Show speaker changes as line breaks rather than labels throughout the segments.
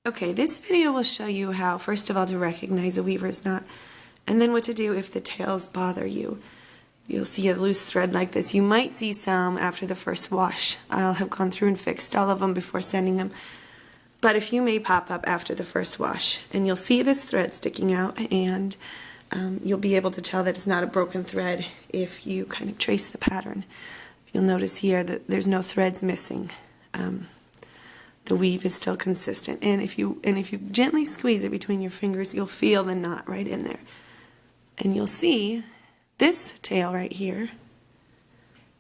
Okay, this video will show you how, first of all, to recognize a weaver's knot, and then what to do if the tails bother you. You'll see a loose thread like this. You might see some after the first wash. I'll have gone through and fixed all of them before sending them. But a few may pop up after the first wash, and you'll see this thread sticking out, and you'll be able to tell that it's not a broken thread if you kind of trace the pattern. You'll notice here that there's no threads missing. The weave is still consistent, and if you gently squeeze it between your fingers, you'll feel the knot right in there, and you'll see this tail right here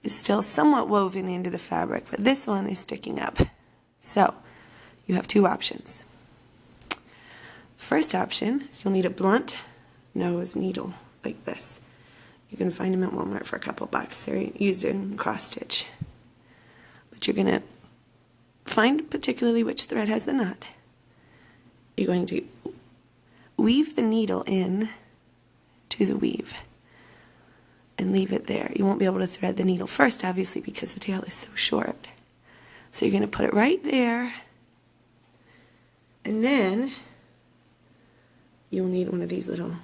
is still somewhat woven into the fabric, but this one is sticking up. So you have two options. First option is you'll need a blunt nose needle like this. You can find them at Walmart for a couple bucks. They're used in cross stitch, but you're gonna find particularly which thread has the knot. You're going to weave the needle in to the weave and leave it there. You won't be able to thread the needle first, obviously, because the tail is so short. So you're going to put it right there, and then you'll need one of these little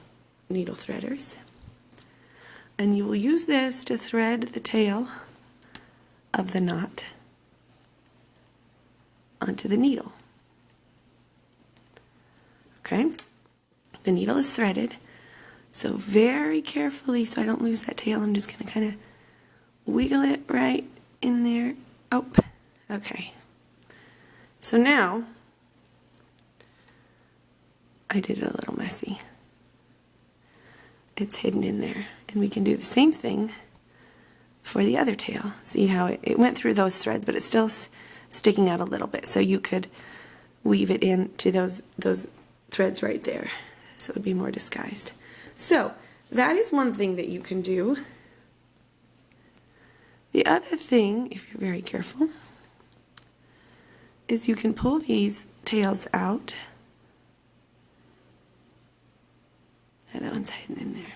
needle threaders, and you will use this to thread the tail of the knot onto the needle. Okay, the needle is threaded, so very carefully, so I don't lose that tail, I'm just going to kind of wiggle it right in there. Oh, okay. So now, I did it a little messy. It's hidden in there, and we can do the same thing for the other tail. See how it went through those threads, but it's still sticking out a little bit, so you could weave it into those threads right there, so it would be more disguised. So that is one thing that you can do. The other thing, if you're very careful, is you can pull these tails out. That one's hidden in there.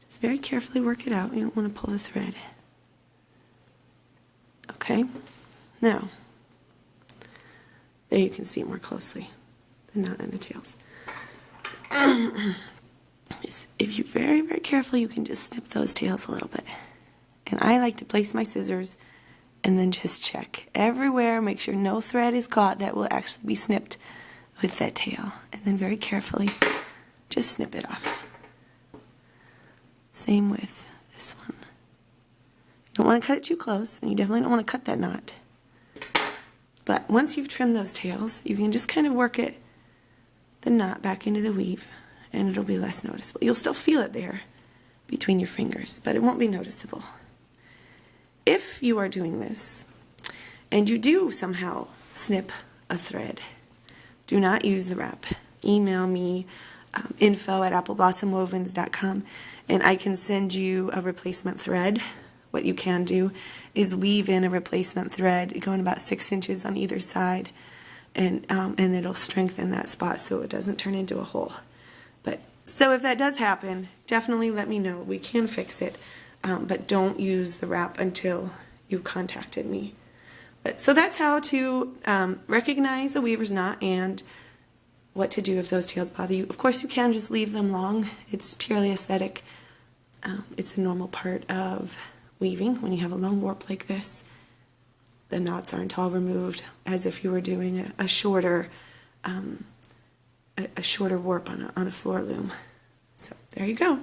Just very carefully work it out. You don't want to pull the thread. Okay, now, there you can see more closely the knot and the tails. If you're very, very careful, you can just snip those tails a little bit. And I like to place my scissors and then just check everywhere, make sure no thread is caught that will actually be snipped with that tail. And then very carefully, just snip it off. Same with this one. You don't want to cut it too close, and you definitely don't want to cut that knot. But once you've trimmed those tails, you can just kind of work the knot back into the weave, and it'll be less noticeable. You'll still feel it there between your fingers, but it won't be noticeable. If you are doing this, and you do somehow snip a thread, do not use the wrap. Email me, info@appleblossom.wovens.com, and I can send you a replacement thread. What you can do is weave in a replacement thread going about 6 inches on either side, and it'll strengthen that spot so it doesn't turn into a hole. But so if that does happen, definitely let me know. We can fix it, but don't use the wrap until you've contacted me. So that's how to recognize a weaver's knot and what to do if those tails bother you. Of course, you can just leave them long. It's purely aesthetic. It's a normal part of weaving when you have a long warp like this. The knots aren't all removed as if you were doing a shorter warp on a floor loom. So there you go.